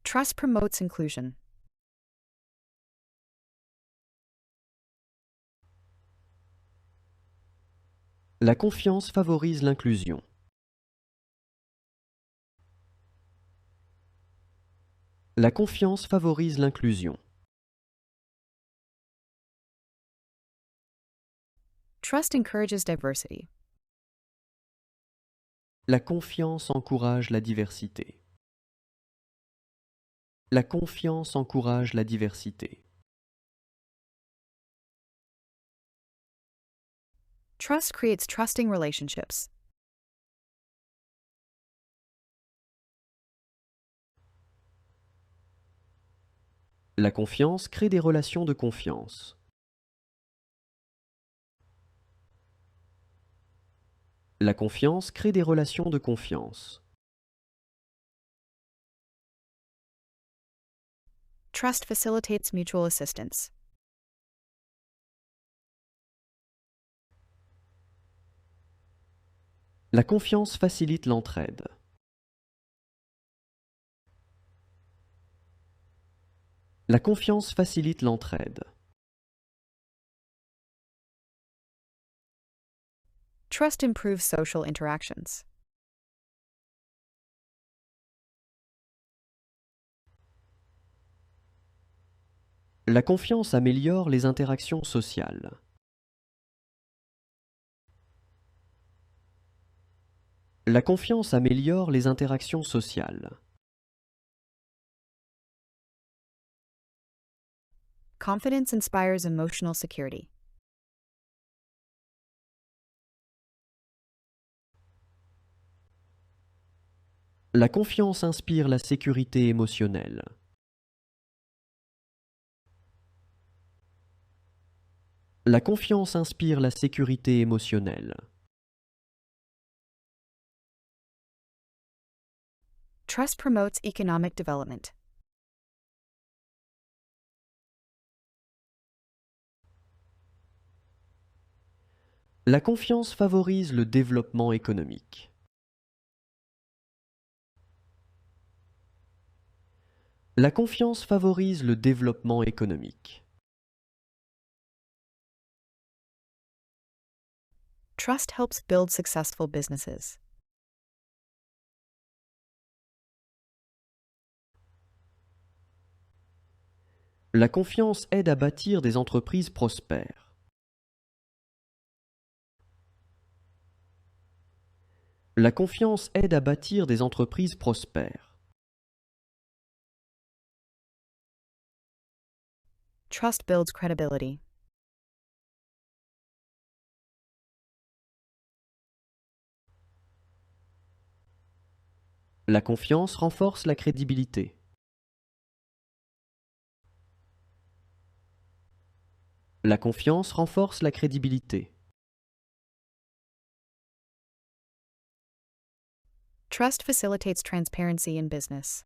Trust promotes inclusion. La confiance favorise l'inclusion. La confiance favorise l'inclusion. Trust encourages diversity. La confiance encourage la diversité. La confiance encourage la diversité. Trust creates trusting relationships. La confiance crée des relations de confiance. La confiance crée des relations de confiance. Trust facilitates mutual assistance. La confiance facilite l'entraide. La confiance facilite l'entraide. Trust improves social interactions. La confiance améliore les interactions sociales. La confiance améliore les interactions sociales. Confidence inspires emotional security. La confiance inspire la sécurité émotionnelle. La confiance inspire la sécurité émotionnelle. Trust promotes economic development. La confiance favorise le développement économique. La confiance favorise le développement économique. Trust helps build successful businesses. La confiance aide à bâtir des entreprises prospères. La confiance aide à bâtir des entreprises prospères. Trust builds credibility. La confiance renforce la crédibilité. La confiance renforce la crédibilité. Trust facilitates transparency in business.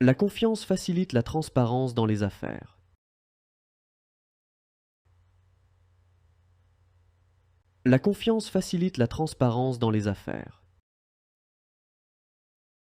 La confiance facilite la transparence dans les affaires. La confiance facilite la transparence dans les affaires.